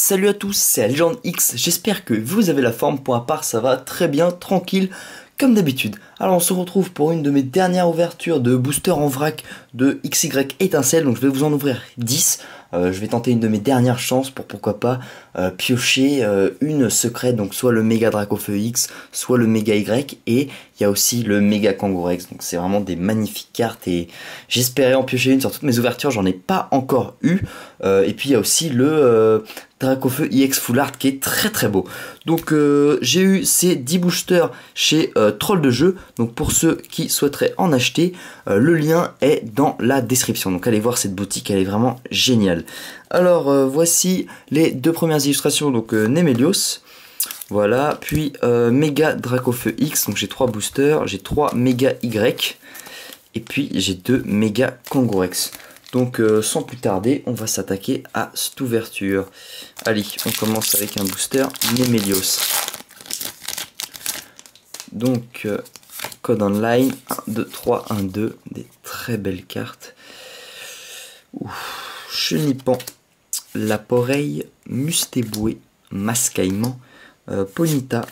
Salut à tous, c'est Allegend X, j'espère que vous avez la forme, pour ma part ça va très bien, tranquille, comme d'habitude. Alors on se retrouve pour une de mes dernières ouvertures de booster en vrac de XY étincelle, donc je vais vous en ouvrir 10. Je vais tenter une de mes dernières chances pour pourquoi pas piocher une secrète, donc soit le méga Dracofeu X, soit le méga Y, et il y a aussi le méga Kangourex, donc c'est vraiment des magnifiques cartes et j'espérais en piocher une sur toutes mes ouvertures, j'en ai pas encore eu. Et puis il y a aussi le Dracofeu IX Full Art qui est très très beau. Donc j'ai eu ces 10 boosters chez Troll de Jeu, donc pour ceux qui souhaiteraient en acheter, le lien est dans la description, donc allez voir cette boutique, elle est vraiment géniale. Alors voici les deux premières illustrations, donc Nemelios, voilà, puis méga Dracofeu X, donc j'ai 3 boosters, j'ai 3 méga Y, et puis j'ai 2 méga Kangourex. Donc sans plus tarder, on va s'attaquer à cette ouverture. Allez, on commence avec un booster Nemelios. Donc code online 1, 2, 3, 1, 2, des très belles cartes. Ouf. Chenipan, Laporeille, Mustéboué, Mascaillement, Ponyta,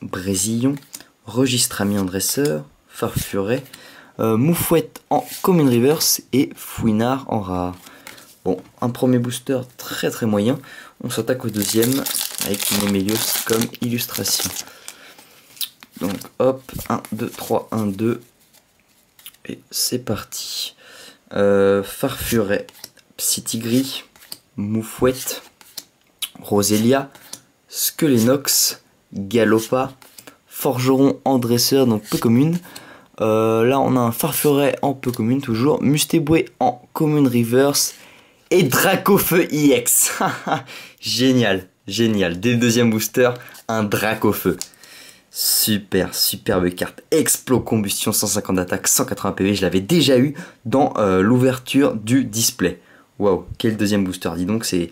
Brésillon, Registrami en dresseur, Farfuret, Moufouette en common reverse et Fouinard en rare. Bon, un premier booster très très moyen. On s'attaque au deuxième avec Nemelios comme illustration. Donc hop, 1, 2, 3, 1, 2. Et c'est parti. Farfuret, Psytigris, Moufouette, Roselia, Skelenox, Galopa, Forgeron en dresseur, donc peu commune. Là on a un Farfuret en peu commune toujours, Mustéboué en common reverse et Dracofeu IX. Génial, génial. Dès le deuxième booster, un Dracofeu. Super, superbe carte. Explo combustion, 150 d'attaque, 180 PV. Je l'avais déjà eu dans l'ouverture du display. Waouh, quel deuxième booster. Dis donc, il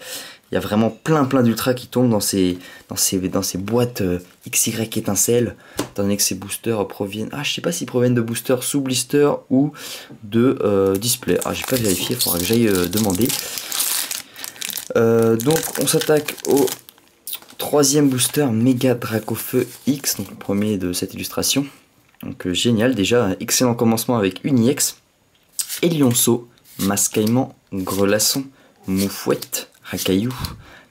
y a vraiment plein d'ultras qui tombent dans ces boîtes XY étincelles, étant donné que ces boosters proviennent... Ah, je sais pas s'ils proviennent de boosters sous blister ou de display. Ah, j'ai pas vérifié, il faudra que j'aille demander. Donc, on s'attaque au troisième booster méga Dracofeu X, donc le premier de cette illustration. Donc génial, déjà, excellent commencement avec une IX. Elionceau, Mascaillement, Grelasson, Moufouette, Racaillou,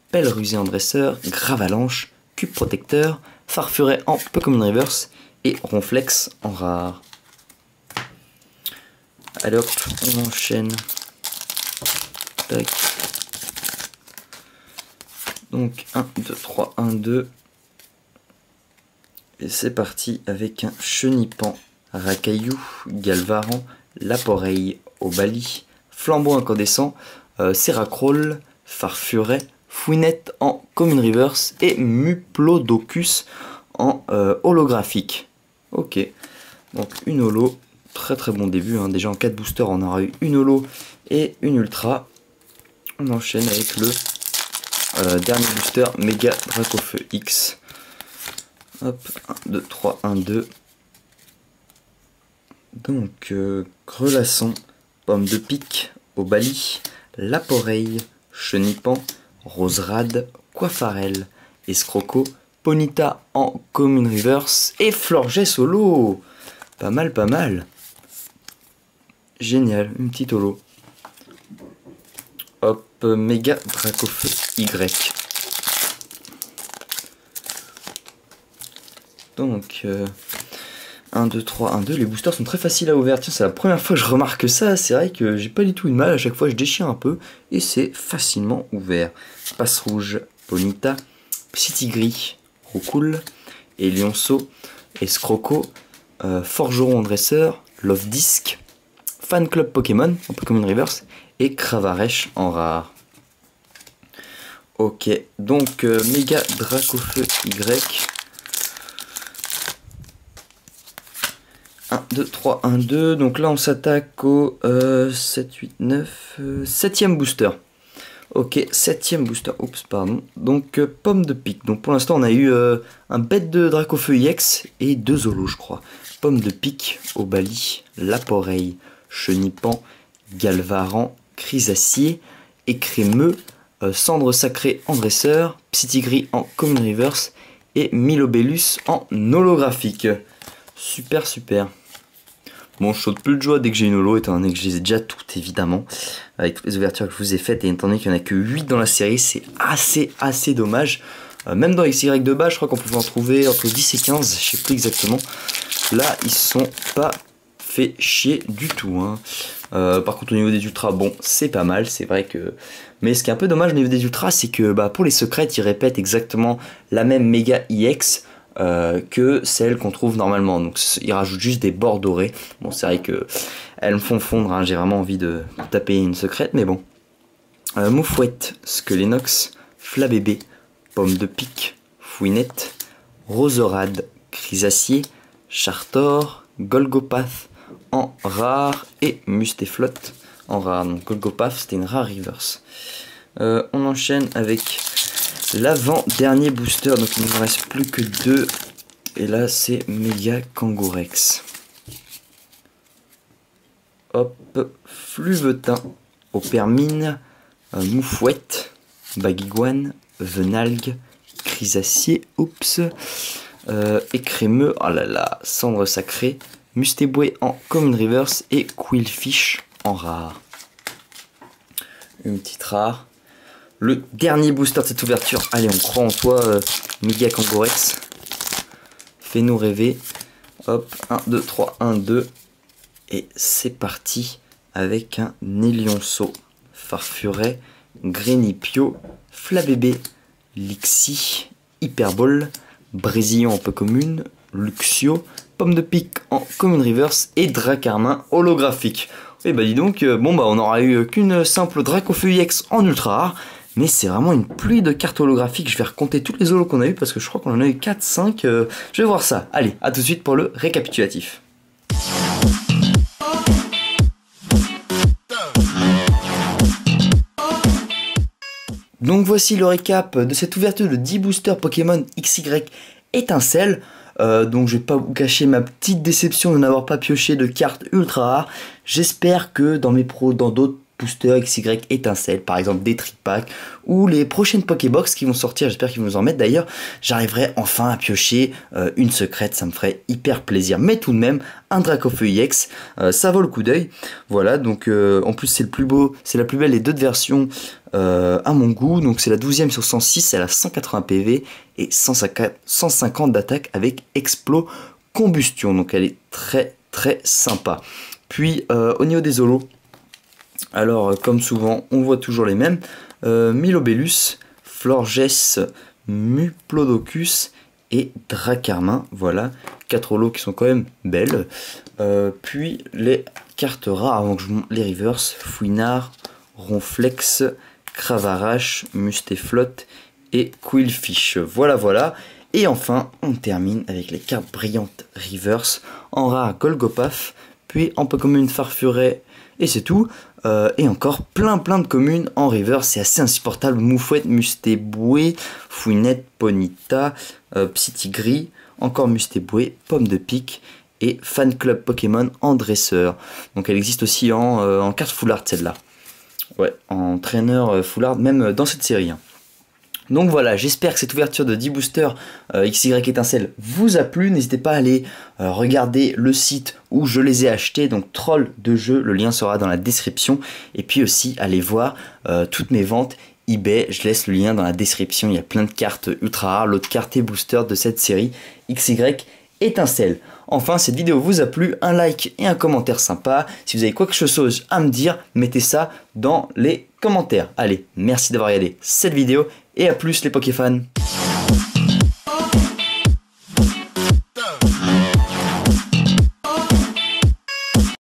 Pelle rusée en dresseur, Gravalanche, Cube protecteur, Farfuret en Pokémon Reverse et Ronflex en rare. Allez hop, on enchaîne. Tac. Donc 1, 2, 3, 1, 2. Et c'est parti avec un Chenipan, Racaillou, Galvaran, Laporeille, Obali, Flambeau incandescent, Seracroll, Farfuret, Fouinette en common reverse et Muplodocus en holographique. Ok, donc une holo, très très bon début, hein. Déjà en 4 boosters on aura eu une holo et une ultra. On enchaîne avec le dernier booster méga Dracofeu X. Hop, 1, 2, 3, 1, 2. Donc Grelasson, Pomme de pique, Obali, Laporeille, Chenipan, Roserade, Coiffarel, Escroco, Ponyta en common reverse et Florges solo. Pas mal, pas mal. Génial, une petite holo. Hop, méga Dracofeu Y. Donc 1, 2, 3, 1, 2. Les boosters sont très faciles à ouvrir. Tiens, c'est la première fois que je remarque ça. C'est vrai que j'ai pas du tout eu de mal. À chaque fois, je déchire un peu. Et c'est facilement ouvert. Passe rouge, Ponyta, Psytigris, Roucoule, Elionceau, Escroco, Forgeron en dresseur, Love Disc, Fan Club Pokémon en Pokémon Reverse et Cravaresh en rare. Ok, donc méga Dracofeu Y. 1, 2, 3, 1, 2. Donc là, on s'attaque au 7, 8, 9, 7e booster. Ok, 7e booster. Oups, pardon. Donc, Pomme de pique. Donc pour l'instant, on a eu un bête de Dracofeu IX et 2 holos, je crois. Pomme de pique, Obali, Laporeille, Chenipan, Galvaran, Crisacier, Écrémeux, Cendre Sacrée en dresseur, Psytigris en common reverse et Milobellus en holographique. Super super. Bon, je saute plus de joie dès que j'ai une holo, étant donné que je les ai déjà toutes évidemment, avec toutes les ouvertures que je vous ai faites, et étant donné qu'il n'y en a que 8 dans la série, c'est assez dommage. Même dans XY de base, je crois qu'on pouvait en trouver entre 10 et 15, je sais plus exactement. Là, ils sont pas fait chier du tout. Hein. Par contre, au niveau des ultras, bon, c'est pas mal, c'est vrai que... Mais ce qui est un peu dommage au niveau des ultras, c'est que pour les secrets, ils répètent exactement la même méga EX, que celles qu'on trouve normalement, donc ils rajoutent juste des bords dorés. Bon, c'est vrai que elles me font fondre, hein. J'ai vraiment envie de taper une secrète, mais bon. Moufouette, Skelenox, Flabébé, Pomme de Pique, Fouinette, Roserade, Chrysacier, Chartor, Golgopath en rare et Mustéflotte en rare. Donc Golgopath, c'était une rare reverse. On enchaîne avec l'avant-dernier booster, donc il ne me reste plus que 2. Et là, c'est Méga Kangourex. Hop, Fluvetin, Opermine, Moufouette, Baguiguane, Venalgue, Chrysacier, oups, Écrémeux, oh là là, Cendre Sacrée, Mustéboué en common reverse et Quillfish en rare. Une petite rare. Le dernier booster de cette ouverture. Allez, on croit en toi, Méga Kangourex. Fais-nous rêver. Hop, 1, 2, 3, 1, 2. Et c'est parti avec un Nélionceau, Farfuret, Grénipio, Flabébé, Lixie, Hyperbole, Brésillon en peu commune, Luxio, Pomme de Pique en common reverse et Dracarmin holographique. Et bah dis donc, on aura eu qu'une simple Dracofeu EX en ultra rare. Mais c'est vraiment une pluie de cartes holographiques. Je vais recompter toutes les holos qu'on a eu parce que je crois qu'on en a eu 4-5. Je vais voir ça. Allez, à tout de suite pour le récapitulatif. Donc voici le récap de cette ouverture de 10 boosters Pokémon XY Étincelle. Donc je vais pas vous cacher ma petite déception de n'avoir pas pioché de cartes ultra rares. J'espère que dans mes pros, dans d'autres boosters XY Étincelle, par exemple des trick packs ou les prochaines Pokébox qui vont sortir, j'espère qu'ils vont nous en mettre d'ailleurs, j'arriverai enfin à piocher une secrète, ça me ferait hyper plaisir. Mais tout de même, un Dracofeu EX, ça vaut le coup d'œil. Voilà, donc en plus c'est le plus beau, c'est la plus belle des deux versions à mon goût. Donc c'est la 12e sur 106, elle a 180 PV et 150 d'attaque avec Explo Combustion. Donc elle est très sympa. Puis au niveau des holos, alors comme souvent on voit toujours les mêmes, Milobellus, Florges, Muplodocus et Dracarmin. Voilà, 4 holos qui sont quand même belles. Puis les cartes rares avant que je monte les reverse, Fouinard, Ronflex, Cravarache, Mustéflotte et Quillfish. Voilà. Et enfin, on termine avec les cartes brillantes reverse. En rare, Golgopath, puis en peu commune Farfuret, et c'est tout. Et encore plein de communes en reverse. C'est assez insupportable. Moufouette, Mustéboué, Fouinette, Ponyta, Psytigris, encore Mustéboué, Pomme de Pique et Fan Club Pokémon en dresseur. Donc elle existe aussi en carte full art celle-là. Ouais, en traîneur full art, même dans cette série. Hein. Donc voilà, j'espère que cette ouverture de 10 boosters XY Étincelle vous a plu. N'hésitez pas à aller regarder le site où je les ai achetés, donc Troll de jeu, le lien sera dans la description. Et puis aussi, allez voir toutes mes ventes eBay, je laisse le lien dans la description. Il y a plein de cartes ultra rares, l'autre carte et booster de cette série XY Étincelle. Enfin, cette vidéo vous a plu, un like et un commentaire sympa. Si vous avez quelque chose à me dire, mettez ça dans les commentaires. Allez, merci d'avoir regardé cette vidéo et à plus les Pokéfans.